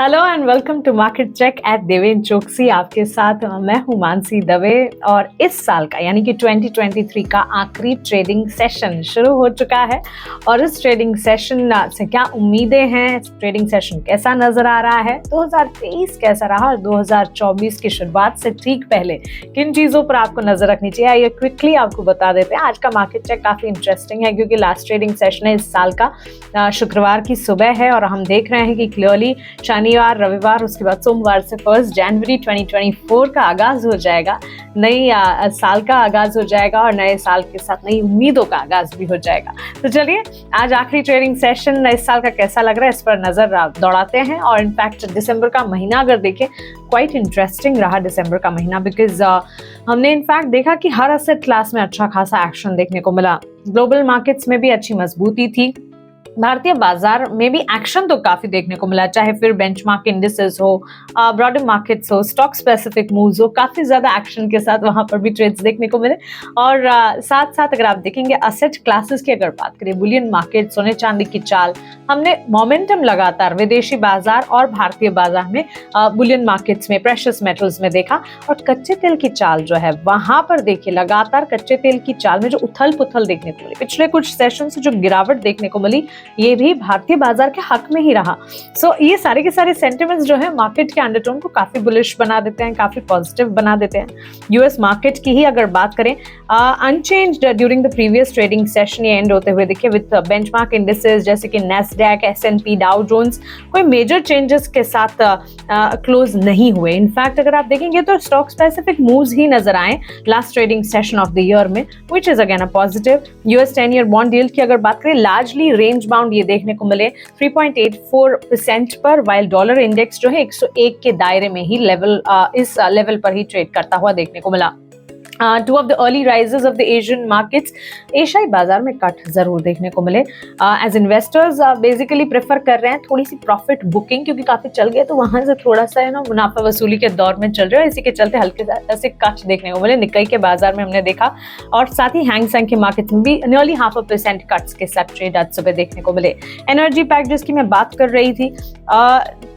Hello and welcome to market check at Deven Choksi. आपके साथ मैं हूं मानसी दवे और इस साल का यानी कि 2023 का आखिरी ट्रेडिंग सेशन शुरू हो चुका है। और इस ट्रेडिंग सेशन से क्या उम्मीदें हैं, ट्रेडिंग सेशन कैसा नजर आ रहा है, 2023 कैसा रहा और 2024 की शुरुआत से ठीक पहले किन चीज़ों पर आपको नजर रखनी चाहिए, आइए क्विकली आपको बता देते हैं। आज का मार्केट चेक काफ़ी इंटरेस्टिंग है क्योंकि लास्ट ट्रेडिंग सेशन है इस साल का शुक्रवार की सुबह है और हम देख रहे हैं कि क्लियरली शनिवार, रविवार, उसके बाद सोमवार से 1 जनवरी 2024 का आगाज हो जाएगा, नई साल का आगाज हो जाएगा और नए साल के साथ नई उम्मीदों का आगाज भी हो जाएगा। तो चलिए आज आखिरी ट्रेडिंग सेशन इस साल का कैसा लग रहा है इस पर नजर दौड़ाते हैं। और इनफैक्ट दिसंबर का महीना अगर देखें, क्वाइट इंटरेस्टिंग रहा दिसंबर का महीना बिकॉज हमने इनफैक्ट देखा कि हर एसेट क्लास में अच्छा खासा एक्शन देखने को मिला। ग्लोबल मार्केट्स में भी अच्छी मजबूती थी, भारतीय बाजार में भी एक्शन तो काफी देखने को मिला, चाहे फिर बेंचमार्क इंडिसेस हो, ब्रॉडर मार्केट्स हो, स्टॉक स्पेसिफिक मूव्स हो, काफी ज्यादा एक्शन के साथ वहां पर भी ट्रेड्स देखने को मिले। और साथ साथ अगर आप देखेंगे असेट क्लासेस की अगर बात करें, बुलियन मार्केट, सोने चांदी की चाल, हमने मोमेंटम लगातार विदेशी बाजार और भारतीय बाजार में बुलियन मार्केट्स में, प्रेशियस मेटल्स में देखा। और कच्चे तेल की चाल जो है वहां पर देखिए लगातार कच्चे तेल की चाल में जो उथल पुथल देखने को मिली, पिछले कुछ सेशन से जो गिरावट देखने को मिली, ये भी भारतीय बाजार के हक में ही रहा। ये सारे के सारे सेंटिमेंट्स जो है मार्केट के अंडरटोन को काफी बुलिश बना देते हैं, काफी पॉजिटिव बना देते हैं। यूएस मार्केट की ही अगर बात करें, unchanged during the previous trading session, ये एंड होते हुए देखिए विद बेंचमार्क इंडिसेस जैसे कि नैस्डैक, एसएनपी, डाउ जोन्स कोई मेजर चेंजेस के साथ क्लोज नहीं हुए। इनफैक्ट अगर आप देखेंगे तो स्टॉक स्पेसिफिक मूव्स ही नजर आए last trading session of the year में, which is again a positive. US 10 year bond yield की अगर बात करें, लार्जली रेंज बाउंड ये देखने को मिले 3.84% पर, वाइल डॉलर इंडेक्स जो है 101 के दायरे में ही इस लेवल पर ही ट्रेड करता हुआ देखने को मिला। Two of the early rises of the Asian markets, एशियाई बाजार में कट जरूर देखने को मिले। एज इन्वेस्टर्स बेसिकली प्रेफर कर रहे हैं थोड़ी सी प्रॉफिट बुकिंग, क्योंकि काफी चल गए तो वहां से थोड़ा सा मुनाफा वसूली के दौर में चल रहे हैं, इसी के चलते हल्के से कट देखने को मिले। निकाई के बाजार में हमने देखा और साथ ही हैंग सेंग के मार्केट में भी नियरली 0.5% कट्स के साथ ट्रेड आज सुबह देखने को मिले। एनर्जी पैक जिसकी मैं बात कर रही थी,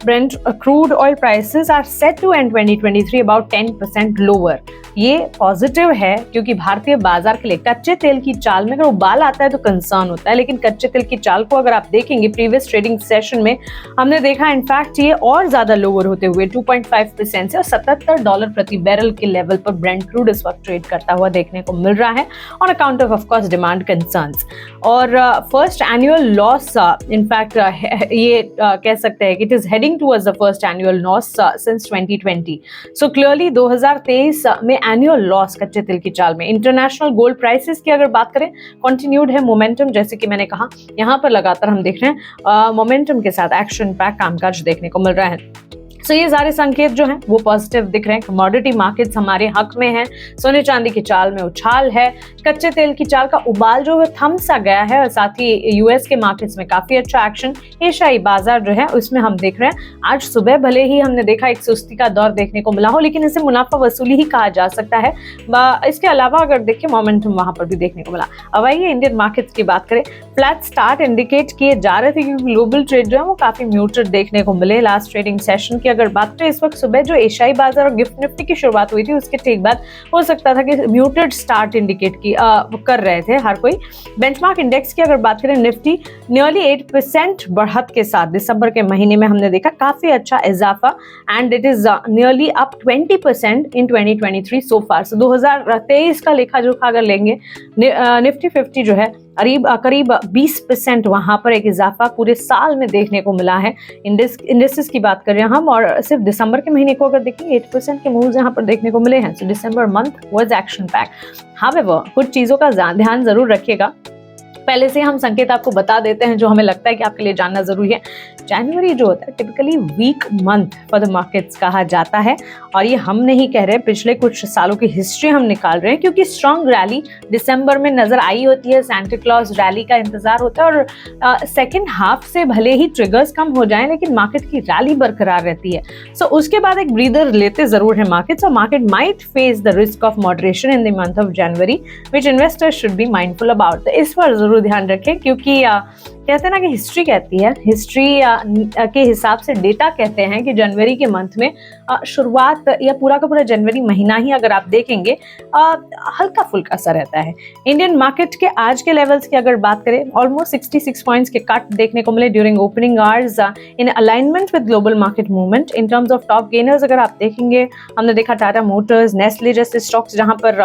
Brent crude oil prices are set to end 2023 about 10% lower। ये पॉजिटिव है क्योंकि भारतीय बाजार के लिए कच्चे तेल की चाल में अगर उबाल आता है तो कंसर्न होता है, लेकिन कच्चे तेल की चाल को अगर आप देखेंगे प्रीवियस ट्रेडिंग सेशन में हमने देखा इनफैक्ट ये और ज्यादा लोअर होते हुए 2.5% से और $77 प्रति बैरल के लेवल पर ब्रेंट क्रूड इस वक्त ट्रेड करता हुआ देखने को मिल रहा है on account of course demand concerns. और फर्स्ट एनुअल लॉस इनफैक्ट ये कह सकते हैं कि it is heading towards the first annual loss since 2020। So clearly 2023 में एनुअल लॉस कच्चे तेल की चाल में। इंटरनेशनल गोल्ड प्राइसेस की अगर बात करें, कंटिन्यूड है मोमेंटम, जैसे कि मैंने कहा यहाँ पर लगातार हम देख रहे हैं मोमेंटम के साथ एक्शन पैक कामकाज देखने को मिल रहा है। ये सारे संकेत जो हैं वो पॉजिटिव दिख रहे हैं। कमोडिटी मार्केट्स हमारे हक में हैं, सोने चांदी की चाल में उछाल है, कच्चे तेल की चाल का उबाल जो है थम सा गया है और साथ ही यूएस के मार्केट्स में काफी अच्छा एक्शन। एशियाई बाजार जो है उसमें हम देख रहे हैं आज सुबह भले ही हमने देखा एक सुस्ती का दौर देखने को मिला हो, लेकिन इसे मुनाफा वसूली ही कहा जा सकता है। इसके अलावा अगर देखिए मोमेंटम वहां पर भी देखने को मिला। अब आइए इंडियन मार्केट्स की बात करें, फ्लैट स्टार्ट इंडिकेट किए जा रहे थे क्योंकि ग्लोबल ट्रेड जो है वो काफी म्यूटेड देखने को मिले लास्ट ट्रेडिंग सेशन की। अगर बात करें इस वक्त सुबह जो एशियाई बाजार और गिफ्ट निफ्टी की शुरुआत हुई थी उसके ठीक बाद हो सकता था कि म्यूटेड स्टार्ट इंडिकेट की कर रहे थे हर कोई। बेंचमार्क इंडेक्स की अगर बात करें, निफ्टी नियरली 8% बढ़त के साथ दिसंबर के महीने में हमने देखा काफी अच्छा इजाफा and it is nearly up 20% इन 2023 सो फार। 2023 का लेखा जोखा अगर लेंगे, निफ्टी 50 जो है करीब 20% वहां पर एक इजाफा पूरे साल में देखने को मिला है। इंडेक्सेस की बात कर रहे हैं हम और सिर्फ दिसंबर के महीने को अगर देखेंगे 8% के मूव्स यहाँ पर देखने को मिले हैं। So December month was action pack. However कुछ चीजों का ध्यान जरूर रखिएगा, पहले से हम संकेत आपको बता देते हैं जो हमें लगता है कि आपके लिए जानना जरूरी है। जनवरी जो होता है typically weak month for the markets कहा जाता है और ये हम नहीं कह रहे, पिछले कुछ सालों की हिस्ट्री हम निकाल रहे हैं क्योंकि स्ट्रॉन्ग रैली दिसंबर में नजर आई होती है, सैंटा क्लॉज रैली का इंतजार होता है और सेकेंड हाफ से भले ही ट्रिगर्स कम हो जाएं लेकिन मार्केट की रैली बरकरार रहती है। उसके बाद एक ब्रीदर लेते जरूर है मार्केट्स और market might face the risk of moderation in the month of January which investors should be mindful about. इस पर जरूर जरूर ध्यान रखें, क्योंकि कहते हैं ना कि हिस्ट्री कहती है, हिस्ट्री के हिसाब से डेटा कहते हैं कि जनवरी के मंथ में शुरुआत या पूरा का पूरा जनवरी महीना ही अगर आप देखेंगे हल्का फुल्का सा रहता है। इंडियन मार्केट के आज के लेवल्स की अगर बात करें, ऑलमोस्ट 66 पॉइंट्स के कट देखने को मिले during opening hours in alignment with global market movement. In terms of top gainers अगर आप देखेंगे, हमने देखा टाटा मोटर्स, नेस्ले जैसे स्टॉक्स जहां पर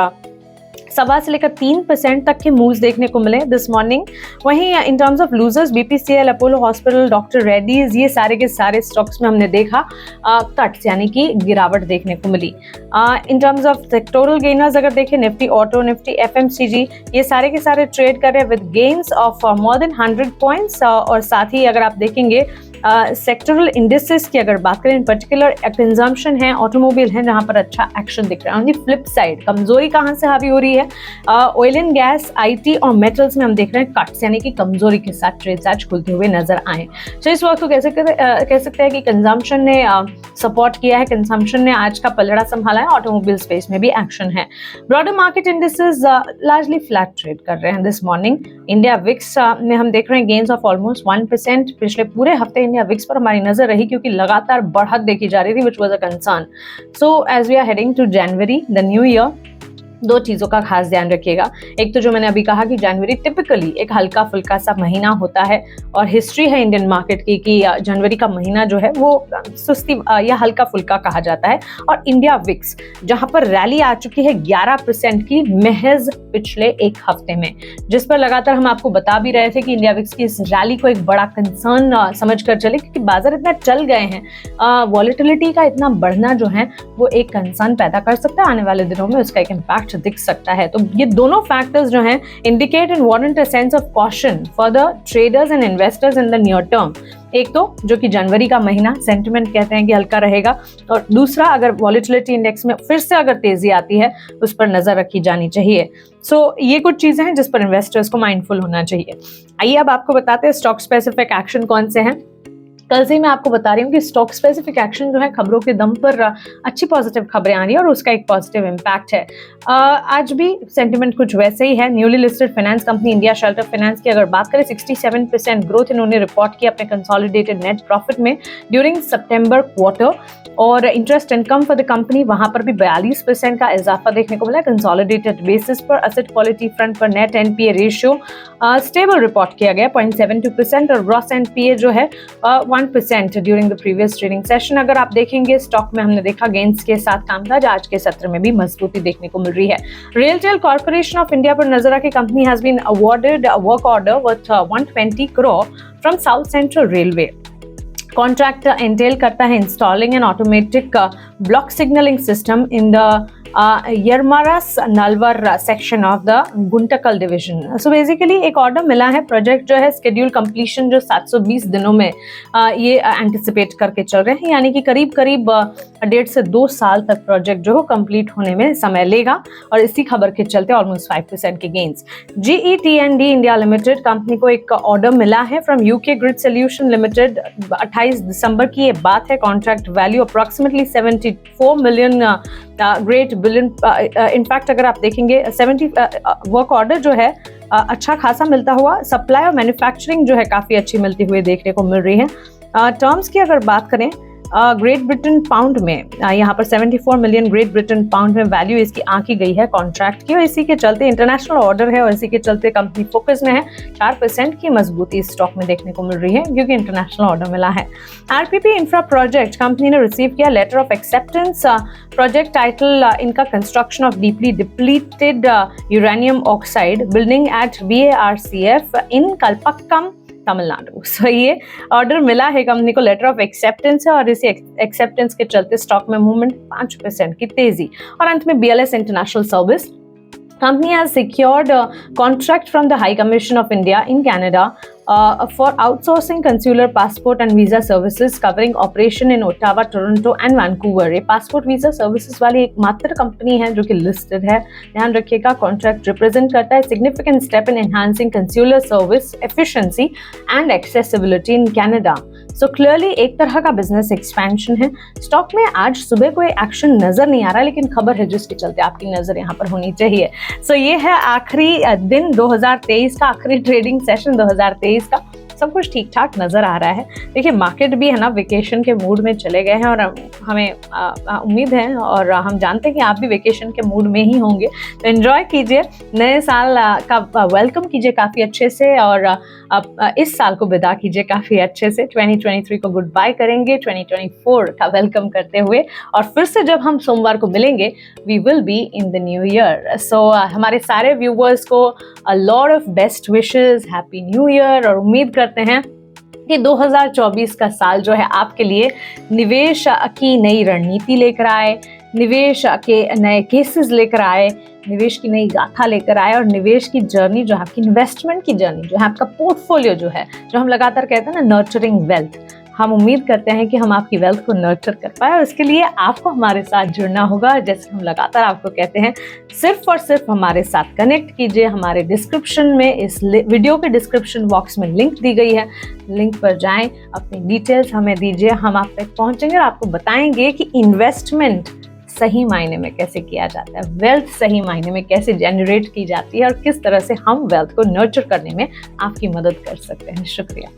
1.25 से लेकर 3% तक के मूव्स देखने को मिले दिस मॉर्निंग। वहीं इन terms of losers, BPCL, Apollo hospital, doctor Reddy's, ये सारे के सारे स्टॉक्स में हमने देखा कट्स यानी कि गिरावट देखने को मिली। In terms of sectoral gainers अगर देखें, निफ्टी ऑटो, निफ्टी एफएमसीजी, ये सारे के सारे ट्रेड कर रहे हैं with gains of more than 100 points. और साथ ही अगर आप देखेंगे सेक्टोरल इंडिसेस की अगर बात करें, इन पर्टिकुलर कंजम्पशन है, ऑटोमोबाइल है, जहां पर अच्छा एक्शन दिख रहा है। ऑन दी फ्लिप साइड कमजोरी कहां से हावी हो रही है? ऑयल एंड गैस, आईटी और मेटल्स में हम देख रहे हैं कट्स, यानी कि कमजोरी के साथ ट्रेड्स आज खुलते हुए नजर आए। तो इस वक्त को कह सकते हैं कि कंजम्पशन ने सपोर्ट किया है, कंजम्पशन ने आज का पलड़ा संभाला है, ऑटोमोबाइल स्पेस में भी एक्शन है। Broader market indices largely flat trade कर रहे हैं दिस मॉर्निंग। इंडिया विक्स में हम देख रहे हैं गेन्स ऑफ ऑलमोस्ट 1%। पिछले पूरे हफ्ते इंडिया विक्स पर हमारी नजर रही, क्योंकि लगातार बढ़त देखी जा रही थी, which was a concern. So as we are heading to January, the new year, दो चीज़ों का खास ध्यान रखिएगा। एक तो जो मैंने अभी कहा कि जनवरी टिपिकली एक हल्का फुल्का सा महीना होता है, और हिस्ट्री है इंडियन मार्केट की कि जनवरी का महीना जो है वो सुस्ती या हल्का फुल्का कहा जाता है। और इंडिया विक्स जहां पर रैली आ चुकी है 11% की महज पिछले एक हफ्ते में, जिस पर लगातार हम आपको बता भी रहे थे कि इंडिया विक्स की इस रैली को एक बड़ा कंसर्न समझ कर चले, क्योंकि बाजार इतना चल गए हैं, वॉलेटिलिटी का इतना बढ़ना जो है वो एक कंसर्न पैदा कर सकता है। आने वाले दिनों में उसका एक इम्पैक्ट दिख सकता है। तो ये दोनों फैक्टर्स जो हैं indicate and warrant a sense of caution for the traders and investors in the near term. एक तो जो कि जनवरी का महीना सेंटिमेंट कहते हैं कि हल्का रहेगा, और दूसरा अगर वॉलेटिलिटी इंडेक्स में फिर से अगर तेजी आती है उस पर नजर रखी जानी चाहिए। सो ये कुछ चीजें हैं जिस पर इन्वेस्टर्स को माइंडफुल होना चाहिए। आइए अब आपको बताते हैं स्टॉक स्पेसिफिक एक्शन कौन से हैं। कल से ही मैं आपको बता रही हूँ कि स्टॉक स्पेसिफिक एक्शन जो है खबरों के दम पर अच्छी पॉजिटिव खबरें आ रही है और उसका एक पॉजिटिव इम्पैक्ट है। आज भी सेंटिमेंट कुछ वैसे ही है। Newly listed finance company India shelter finance की अगर बात करें, 67% ग्रोथ इन्होंने रिकॉर्ड किया अपने कंसोलिडेटेड नेट प्रॉफिट में ड्यूरिंग सितंबर क्वार्टर। और interest income for the company वहां पर भी 42% का इजाफा देखने को मिला कंसोलिडेटेड बेसिस पर। एसेट क्वालिटी फ्रंट पर net NPA ratio stable report किया गया 0.72%, और ग्रॉस एनपीए जो है 1% during the previous trading session. अगर आप देखेंगे स्टॉक में हमने देखा गेंस के साथ कामकाज आज के सत्र में भी मजबूती देखने को मिल रही है। रेलटेल कॉर्पोरेशन ऑफ इंडिया पर नजर रखी company has been awarded work order worth 120 crore from south central railway. Contract entail करता है installing an automatic block signalling system in the Yermaras Nalwar section of the Guntakal division. So basically एक ऑर्डर मिला है, project जो है शेड्यूल कंप्लीशन जो 720 दिनों में ये एंटिसिपेट करके चल रहे हैं, यानी कि करीब 1.5 से 2 साल तक प्रोजेक्ट जो कंप्लीट होने में समय लेगा, और इसी खबर के चलते ऑलमोस्ट 5% के gains. GET&D India limited company को एक ऑर्डर मिला है from UK grid solution limited. 28 दिसंबर की ये बात है। Contract value approximately 74 million great billion. In fact अगर आप देखेंगे 70 वर्क ऑर्डर जो है अच्छा खासा मिलता हुआ, सप्लाई और मैन्युफैक्चरिंग जो है काफ़ी अच्छी मिलती हुई देखने को मिल रही है। टर्म्स की अगर बात करें, ग्रेट ब्रिटेन पाउंड में यहाँ पर 74 मिलियन ग्रेट ब्रिटेन पाउंड में वैल्यू इसकी आंकी गई है कॉन्ट्रैक्ट की, और इसी के चलते इंटरनेशनल ऑर्डर है और इसी के चलते कंपनी फोकस में है। 4% की मजबूती स्टॉक में देखने को मिल रही है क्योंकि इंटरनेशनल ऑर्डर मिला है। आरपीपी इंफ्रा प्रोजेक्ट कंपनी ने रिसीव किया letter of acceptance. Project title इनका construction of deeply depleted uranium oxide building at BARCF in Kalpakkam Tamil Nadu. So ये ऑर्डर मिला है कंपनी को, लेटर ऑफ एक्सेप्टेंस है, और इसी एक्सेप्टेंस के चलते स्टॉक में मूवमेंट 5% की तेजी। और अंत में BLS international service company has secured a contract from the High Commission of India in Canada for outsourcing consular passport and visa services covering operation in Ottawa, Toronto and Vancouver। ये passport visa services वाली एकमात्र company है जो कि listed है। ध्यान रखिएगा, contract represent करता है significant step in enhancing consular service efficiency and accessibility in Canada. So clearly एक तरह का बिजनेस एक्सपेंशन है। स्टॉक में आज सुबह कोई एक्शन नजर नहीं आ रहा, लेकिन खबर है जिसके चलते आपकी नजर यहाँ पर होनी चाहिए। सो ये है आखिरी दिन 2023 का, आखिरी ट्रेडिंग सेशन 2023 का। सब कुछ ठीक ठाक नजर आ रहा है। देखिए मार्केट भी है ना वेकेशन के मूड में चले गए हैं, और हमें उम्मीद है और हम जानते हैं कि आप भी वेकेशन के मूड में ही होंगे। तो एंजॉय कीजिए, नए साल का वेलकम कीजिए काफ़ी अच्छे से, और इस साल को विदा कीजिए काफ़ी अच्छे से। 2023 को गुड बाय करेंगे 2024 का वेलकम करते हुए, और फिर से जब हम सोमवार को मिलेंगे we will be in the new year. So हमारे सारे व्यूवर्स को a lot of best wishes, happy new year, और उम्मीद करते हैं कि 2024 का साल जो है आपके लिए निवेश की नई रणनीति लेकर आए, निवेश के नए केसेस लेकर आए, निवेश की नई गाथा लेकर आए, और निवेश की जर्नी जो है आपकी, इन्वेस्टमेंट की जर्नी जो है आपका, पोर्टफोलियो जो है, जो हम लगातार कहते हैं ना नर्चरिंग वेल्थ, हम उम्मीद करते हैं कि हम आपकी वेल्थ को नर्चर कर पाए। और इसके लिए आपको हमारे साथ जुड़ना होगा। जैसे हम लगातार आपको कहते हैं, सिर्फ और सिर्फ हमारे साथ कनेक्ट कीजिए। हमारे डिस्क्रिप्शन में, इस वीडियो के डिस्क्रिप्शन बॉक्स में लिंक दी गई है, लिंक पर जाएं, अपनी डिटेल्स हमें दीजिए, हम आप तक पहुंचेंगे और आपको बताएंगे कि इन्वेस्टमेंट सही मायने में कैसे किया जाता है, वेल्थ सही मायने में कैसे जनरेट की जाती है, और किस तरह से हम वेल्थ को नर्चर करने में आपकी मदद कर सकते हैं। शुक्रिया।